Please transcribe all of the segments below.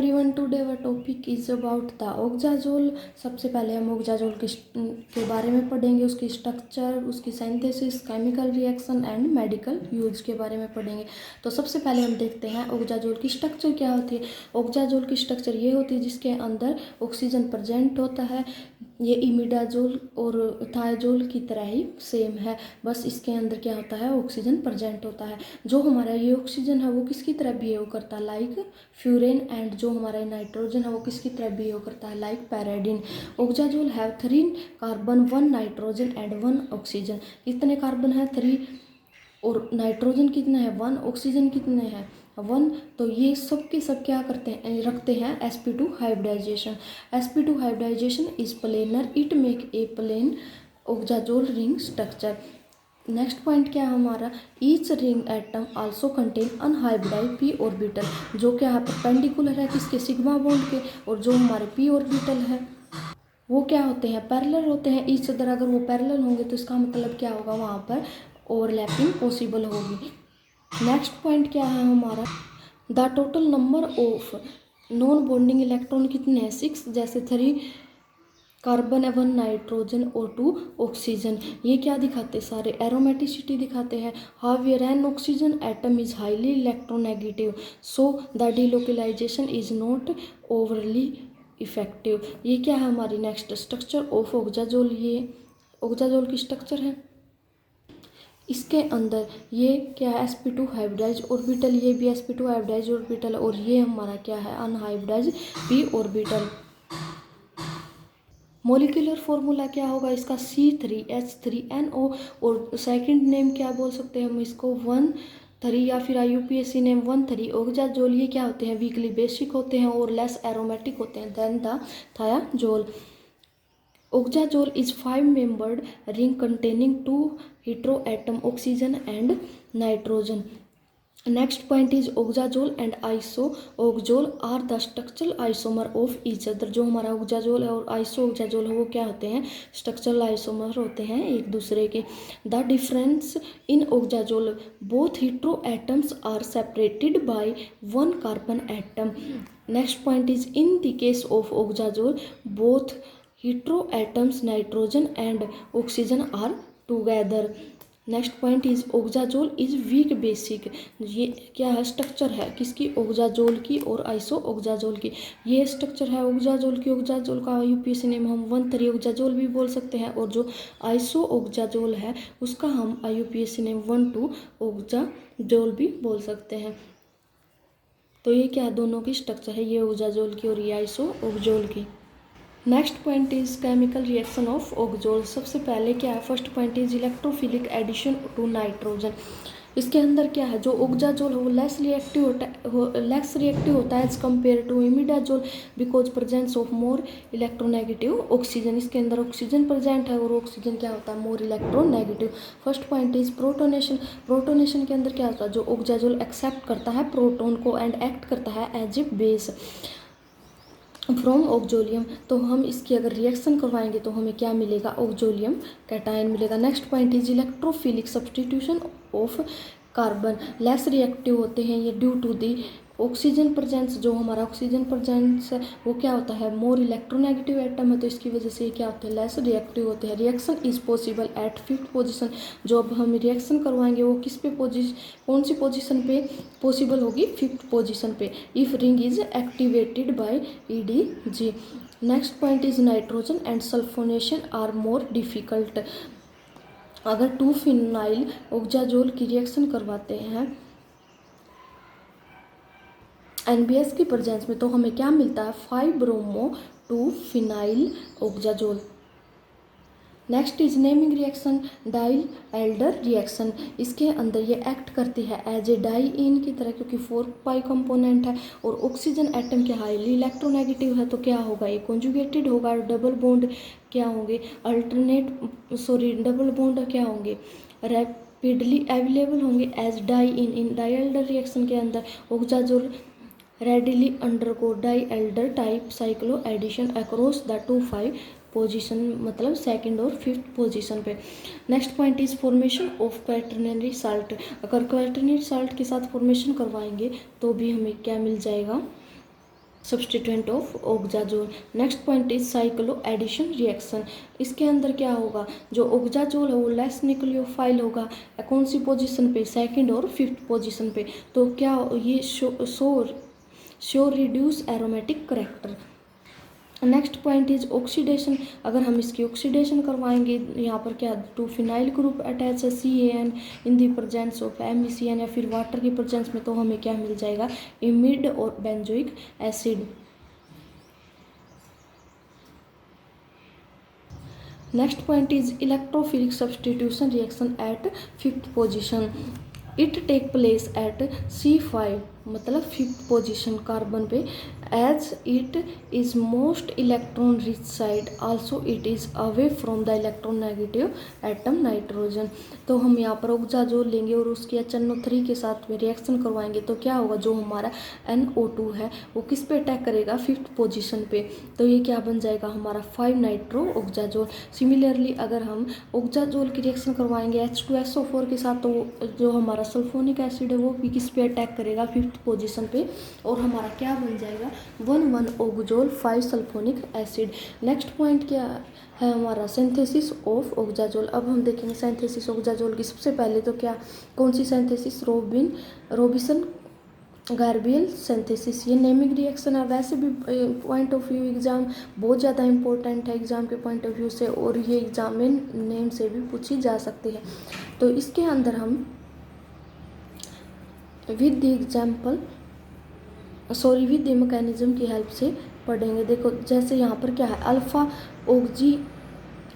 Everyone, today our topic is about the oxazole. सबसे पहले हम ऑक्जाजोल के बारे में पढ़ेंगे, उसकी स्ट्रक्चर, उसकी synthesis, chemical reaction and medical use के बारे में पढ़ेंगे। तो सबसे पहले हम देखते हैं ऑक्जाजोल की स्ट्रक्चर क्या होती है। ऑक्जाजोल की स्ट्रक्चर ये होती है जिसके अंदर ऑक्सीजन प्रेजेंट होता है। ये इमिडाजोल और थायाजोल की तरह ही सेम है, बस इसके अंदर क्या होता है, ऑक्सीजन प्रेजेंट होता है। जो हमारा ये ऑक्सीजन है वो किसकी तरह बिहेव करता है, लाइक फ्यूरेन, एंड जो हमारा नाइट्रोजन है वो किसकी तरह बिहेव करता है, like pyridine. Oxazole have 3 carbon, 1 nitrogen and 1 oxygen. कितने कार्बन है, 3, और नाइट्रोजन कितने हैं, 1, ऑक्सीजन कितने हैं, 1। तो ये सब के सब क्या करते हैं, रखते हैं sp2 hybridization. sp2 hybridization is planar, it make a plane oxazole ring structure. Next point क्या है हमारा, each ring atom also contain unhybridized p orbital. जो क्या है, परपेंडिकुलर है किसके, सिग्मा बॉन्ड के, और जो हमारे p ऑर्बिटल है वो क्या होते हैं, पैरेलल होते हैं ईच अदर। अगर वो पैरेलल होंगे तो इसका मतलब क्या होगा, वहाँ पर ओवरलैपिंग पॉसिबल होगी। नेक्स्ट पॉइंट क्या है हमारा, the total number of non bonding electron कितने हैं, 6, जैसे 3 कार्बन, 1 नाइट्रोजन और 2 ऑक्सीजन। ये क्या दिखाते हैं, सारे एरोमेटिसिटी दिखाते हैं। However N oxygen atom is highly electronegative, so the delocalisation is not overly effective. ये क्या है हमारी नेक्स्ट स्ट्रक्चर ऑफ ऑक्जाजोल। ये ऑक्जाजोल की स्ट्रक्चर है। इसके अंदर ये क्या है, sp2 हाइब्रिडाइज ऑर्बिटल, ये भी sp2 हाइब्रिडाइज ऑर्बिटल, और ये हमारा क्या है, unhybridised p orbital. Molecular formula क्या होगा इसका, C3H3NO, और सेकंड नेम क्या बोल सकते हैं हम इसको, 1,3, या फिर IUPAC नेम 1,3 ऑक्जाजोल। ये क्या होते हैं, वीकली बेसिक होते हैं और लेस एरोमेटिक होते हैं than the thiazole. Oxazole is 5-membered ring containing 2 heteroatom oxygen and nitrogen. Next point is oxazole and isoxazole are the structural isomer of each other. जो हमारा oxazole है और isoxazole है वो क्या होते हैं, structural isomer होते हैं एक दूसरे के। The difference in oxazole, both heteroatoms are separated by 1 carbon atom. Next point is in the case of oxazole, both heteroatoms nitrogen and oxygen are together. Next point is oxazole is weak basic. ये क्या है, structure है किसकी, ऑक्जाजोल की और iso oxazole की। ये structure है ऑक्जाजोल की। ऑक्जाजोल का IUPAC नेम हम 1,3 ऑक्जाजोल भी बोल सकते हैं, और जो आइसो ऑक्जाजोल है उसका हम IUPAC नेम 1,2 ऑक्जाजोल भी बोल सकते हैं। तो ये क्या दोनों की स्ट्रक्चर है, ये ऑक्जाजोल की और ये आइसो ऑक्जाजोल की। Next point is chemical reaction of oxazole. सबसे पहले क्या है, first point is electrophilic addition to nitrogen. इसके अंदर क्या है, जो ऑक्जाजोल है वो लेस रिएक्टिव होता है as compare to imidazole, because presence of more electronegative oxygen. इसके अंदर ऑक्सीजन प्रेजेंट है और ऑक्सीजन क्या होता है, more electronegative. First point is protonation. Protonation के अंदर क्या होता है, जो ऑक्जाजोल एक्सेप्ट करता है प्रोटोन को एंड एक्ट करता है एज ए बेस फ्रॉम ऑक्जोलियम। तो हम इसकी अगर रिएक्शन करवाएंगे तो हमें क्या मिलेगा, ऑक्जोलियम कैटायन मिलेगा। Next point is electrophilic substitution of carbon. Less reactive होते हैं ये due to the oxygen presence. जो हमारा ऑक्सीजन प्रेजेंस है वो क्या होता है, मोर इलेक्ट्रोनेगेटिव एटम है, तो इसकी वजह से क्या होते हैं, लेस रिएक्टिव होते हैं। Reaction is possible at 5th position. जो अब हम रिएक्शन करवाएंगे वो किस पे कौन सी पोजीशन पे पॉसिबल होगी, 5th पोजीशन पे, if ring is activated by EDG। Next point is nitrogen and sulphonation are more difficult. अगर 2 फिनाइल ऑक्जाजोल की रिएक्शन करवाते हैं NBS की प्रेजेंस में तो हमें क्या मिलता है, 5 bromo 2 phenyl oxazole. Next is naming reaction, Diels Alder reaction. इसके अंदर ये एक्ट करती है एज ए डाइइन की तरह, क्योंकि 4 पाई कंपोनेंट है और ऑक्सीजन एटम के हाईली इलेक्ट्रोनेगेटिव है, तो क्या होगा, ये कॉन्जुगेटेड होगा। डबल बॉन्ड क्या होंगे, डबल बॉन्ड क्या होंगे, रैपिडली अवेलेबल होंगे एज डाइइन। इन डाइएल्डर रिएक्शन के अंदर oxazole readily undergo Diels Alder type cyclo addition across the 2,5 position, मतलब सेकंड और 5th पोजीशन पे। Next point is formation of quaternary salt. अगर क्वैटरनरी साल्ट के साथ फॉर्मेशन करवाएंगे तो भी हमें क्या मिल जाएगा, substituent of oxazole. Next point is cyclo addition reaction. इसके अंदर क्या होगा, जो ओक्जाजोल है वो लेस न्यूक्लियोफाइल होगा, कौन सी पोजीशन पे, सेकंड और फिफ्थ पोजीशन पे। तो क्या ये show reduce aromatic character. Next point is oxidation. अगर हम इसकी ऑक्सीडेशन करवाएंगे, यहाँ पर क्या टू फिनाइल ग्रुप अटैच है CAN in the presence of MECN या फिर वाटर की प्रेजेंस में, तो हमें क्या मिल जाएगा, इमिड और benzoic acid. Next point is electrophilic substitution reaction at fifth position. It take place at C5 मतलब फिफ्थ पोजीशन कार्बन पे, as it is most electron rich side, also it is away from the electronegative atom nitrogen. तो हम यहाँ पर ओक्जाजोल लेंगे और उसके HNO3 के साथ में रिएक्शन करवाएंगे, तो क्या होगा, जो हमारा NO2 है वो किस पे अटैक करेगा, फिफ्थ पोजीशन पे। तो ये क्या बन जाएगा हमारा 5 नाइट्रो ओक्जाजोल। सिमिलरली अगर हम ओक्जाजोल की रिएक्शन करवाएंगे H2SO4 के साथ, तो जो हमारा सल्फोनिक एसिड है वो भी किस पे अटैक करेगा, फिफ्थ पोजीशन पे, और हमारा क्या बन जाएगा 1,1 ओक्जोल 5 सल्फोनिक एसिड। नेक्स्ट पॉइंट क्या है हमारा, सिंथेसिस ऑफ ओक्जाजोल। अब हम देखेंगे सिंथेसिस ओक्जाजोल की। सबसे पहले तो क्या, कौन सी सिंथेसिस, रोबिसन गार्बियल सिंथेसिस। ये नेमिंग रिएक्शन है, वैसे भी पॉइंट ऑफ व्यू एग्जाम बहुत ज़्यादा इंपॉर्टेंट है एग्जाम के पॉइंट ऑफ व्यू से, और ये एग्जाम में नेम से भी पूछी जा सकती है। तो इसके अंदर हम with the example with the mechanism की हेल्प से पढ़ेंगे। देखो जैसे यहाँ पर क्या है, अल्फा ऑक्जी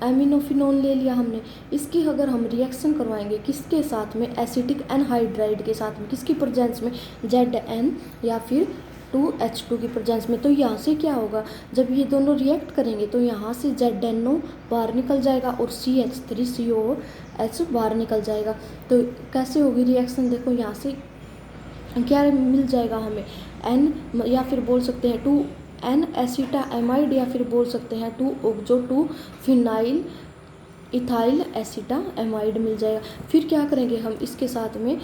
एमिनोफिनोल ले लिया हमने, इसकी अगर हम रिएक्शन करवाएंगे किसके साथ में, एसिटिक एनहाइड्राइड के साथ में, किसकी प्रेजेंस में, ZN या फिर 2H2 की प्रेजेंस में। तो यहाँ से क्या होगा, जब ये दोनों रिएक्ट करेंगे तो यहाँ से ZNO बाहर निकल जाएगा और CH3COH बाहर निकल जाएगा। तो कैसे होगी रिएक्शन, देखो यहाँ से क्या मिल जाएगा हमें, N या फिर बोल सकते हैं 2N एसिटामाइड, या फिर बोल सकते हैं 2 2 फिनाइल इथाइल एसिटामाइड मिल जाएगा। फिर क्या करेंगे हम, इसके साथ में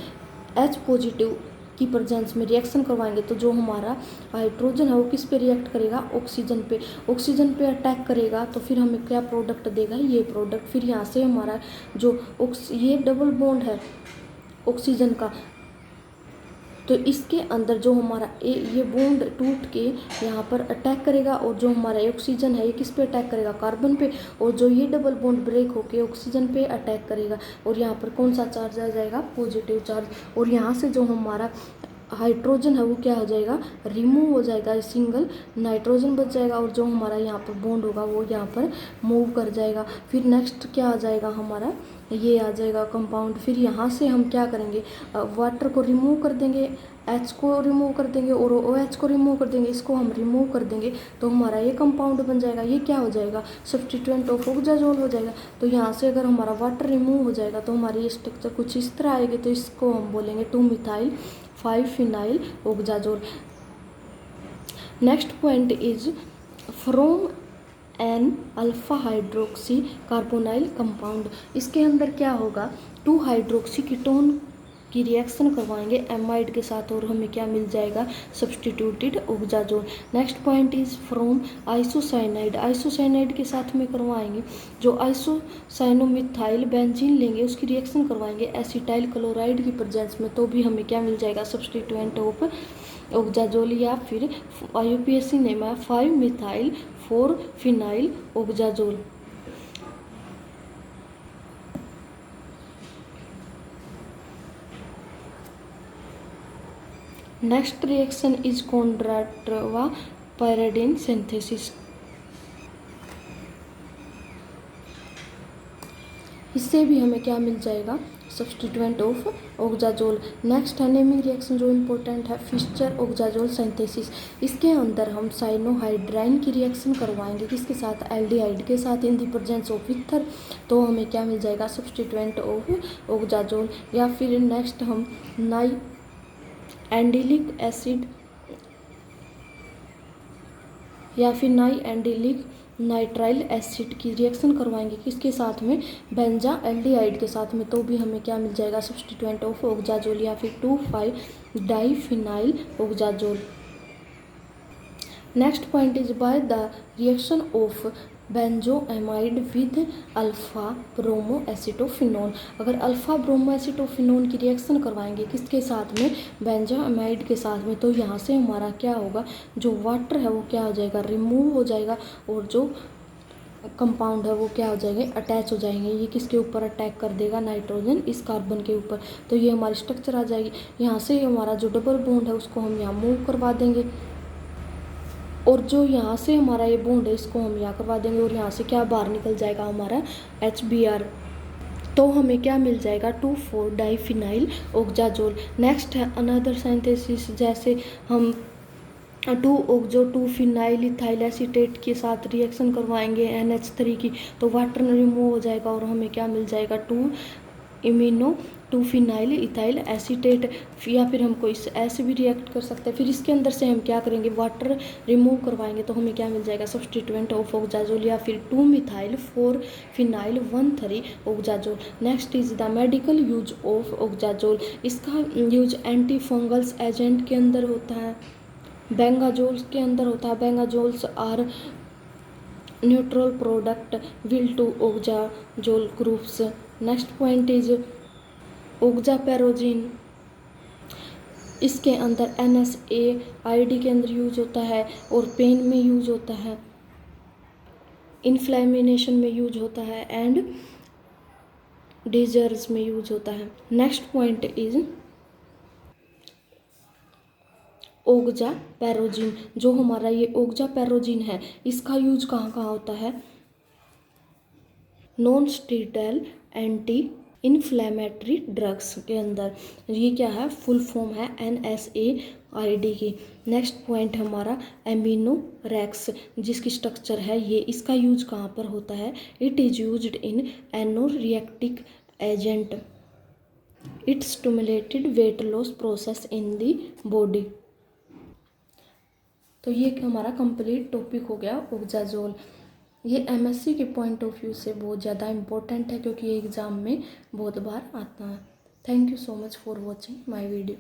H पॉजिटिव की प्रेजेंस में रिएक्शन करवाएंगे, तो जो हमारा हाइड्रोजन है वो किस पे रिएक्ट करेगा, ऑक्सीजन पे अटैक करेगा। तो फिर हमें क्या प्रोडक्ट देगा, ये प्रोडक्ट। फिर यहाँ से हमारा जो ये डबल बॉन्ड है ऑक्सीजन का, तो इसके अंदर जो हमारा ये बॉन्ड टूट के यहाँ पर अटैक करेगा, और जो हमारा ऑक्सीजन है ये किस पे अटैक करेगा, कार्बन पे, और जो ये डबल बॉन्ड ब्रेक होके ऑक्सीजन पे अटैक करेगा, और यहाँ पर कौन सा चार्ज आ जाएगा, पॉजिटिव चार्ज। और यहाँ से जो हमारा हाइड्रोजन है वो क्या हो जाएगा, रिमूव हो जाएगा, सिंगल नाइट्रोजन बच जाएगा, और जो हमारा यहाँ पर बॉन्ड होगा वो यहाँ पर मूव कर जाएगा। फिर नेक्स्ट क्या आ जाएगा हमारा, ये आ जाएगा कंपाउंड। फिर यहाँ से हम क्या करेंगे, वाटर को रिमूव कर देंगे, H को रिमूव कर देंगे और OH को रिमूव कर देंगे, इसको हम रिमूव कर देंगे, तो हमारा ये कंपाउंड बन जाएगा। ये क्या हो जाएगा, सब्स्टिट्यूएंट ऑफ ओक्जाजोल हो जाएगा। तो यहाँ से अगर हमारा वाटर रिमूव हो जाएगा तो हमारी स्ट्रक्चर कुछ इस तरह आएगी, तो इसको हम बोलेंगे 2 methyl 5 phenyl oxazole. Next point is from an alpha hydroxy carbonyl compound. इसके अंदर क्या होगा, 2 हाइड्रोक्सी कीटोन की रिएक्शन करवाएंगे एमाइड के साथ, और हमें क्या मिल जाएगा, substituted oxazole. Next point is from isocyanide के साथ में करवाएंगे, जो आइसोसाइनोमिथाइल बेंजीन लेंगे उसकी रिएक्शन करवाएंगे एसिटाइल क्लोराइड की प्रेजेंस में, तो भी हमें क्या मिल जाएगा, सब्स्टिट्यूएंट ऑफ ओक्जाजोल, या फिर IUPAC नेम है 5 methyl 4 phenyl oxazole. Next reaction is Kondrateva pyridine synthesis. इससे भी हमें क्या मिल जाएगा, सब्स्टिट्यूएंट ऑफ ओक्जाजोल। नेक्स्ट है नेमिंग रिएक्शन जो इम्पोर्टेंट है, फिशर ओक्जाजोल सिंथेसिस। इसके अंदर हम साइनोहाइड्राइन की रिएक्शन करवाएंगे, किसके साथ, एल्डिहाइड के साथ, इन दी प्रेजेंस ऑफ ईथर, तो हमें क्या मिल जाएगा, सब्स्टिट्यूएंट ऑफ ओक्जाजोल। या फिर नेक्स्ट हम नाई एंडिलिक एसिड या फिर नाई एंडिलिक नाइट्राइल एसिड की रिएक्शन करवाएंगे, किसके साथ में, बेंजा एल्डिहाइड के साथ में, तो भी हमें क्या मिल जाएगा, सब्स्टिट्यूएंट ऑफ ओक्जाजोल, या फिर 2,5 diphenyl oxazole. Next point is by the reaction of benzamide with alpha bromo acetophenone. अगर अल्फा ब्रोमो एसिटोफिनोन की रिएक्शन करवाएंगे किसके साथ में, बेंजोएमाइड के साथ में, तो यहाँ से हमारा क्या होगा, जो वाटर है वो क्या हो जाएगा, रिमूव हो जाएगा, और जो कंपाउंड है वो क्या हो जाएंगे, अटैच हो जाएंगे। ये किसके ऊपर अटैक कर देगा, नाइट्रोजन इस कार्बन के ऊपर, तो ये हमारी स्ट्रक्चर आ जाएगी। यहाँ से हमारा जो डबल बॉन्ड है उसको हम यहाँ मूव करवा देंगे, और जो यहाँ से हमारा ये बॉन्ड है इसको हम यहाँ करवा देंगे, और यहाँ से क्या बाहर निकल जाएगा हमारा HBr। तो हमें क्या मिल जाएगा, 2,4 डाइफिनाइल ऑक्जाजोल। नेक्स्ट है अनदर सिंथेसिस, जैसे हम 2 फिनाइल इथाइल एसीटेट के साथ रिएक्शन करवाएंगे NH3 की, तो वाटर रिमूव हो जाएगा और हमें क्या मिल जाएगा, 2 फिनाइल इथाइल एसीटेट, या फिर हमको इस ऐसे भी रिएक्ट कर सकते हैं। फिर इसके अंदर से हम क्या करेंगे, वाटर रिमूव करवाएंगे, तो हमें क्या मिल जाएगा, सब्सटीट्यूएंट ऑफ ऑक्जाजोल, या फिर 2 methyl 4 phenyl 1,3 oxazole. Next is the medical use of oxazole. इसका यूज एंटी फंगल्स एजेंट के अंदर होता है, बेंगाजोल्स के अंदर होता है। Bengazoles are neutral product will to oxazole groups. Next point is oxaprozin. इसके अंदर NSAID के अंदर यूज होता है, और पेन में यूज होता है, इन्फ्लेमेशन में यूज होता है, एंड डिजर्स में यूज होता है। Next point is oxaprozin. जो हमारा ये ऑक्जापेरोजिन है इसका यूज कहाँ कहाँ होता है, non steroidal anti inflammatory drugs के अंदर। ये क्या है, फुल फॉर्म है NSAID की। नेक्स्ट पॉइंट हमारा एमिनोरेक्स, जिसकी स्ट्रक्चर है ये, इसका यूज कहाँ पर होता है, it is used in anorectic agent, it stimulated weight loss process in the body. तो ये हमारा कंप्लीट टॉपिक हो गया ऑक्जाजोल। ये MSc के पॉइंट ऑफ व्यू से बहुत ज़्यादा इम्पोर्टेंट है, क्योंकि ये एग्ज़ाम में बहुत बार आता है। Thank you so much for watching my video.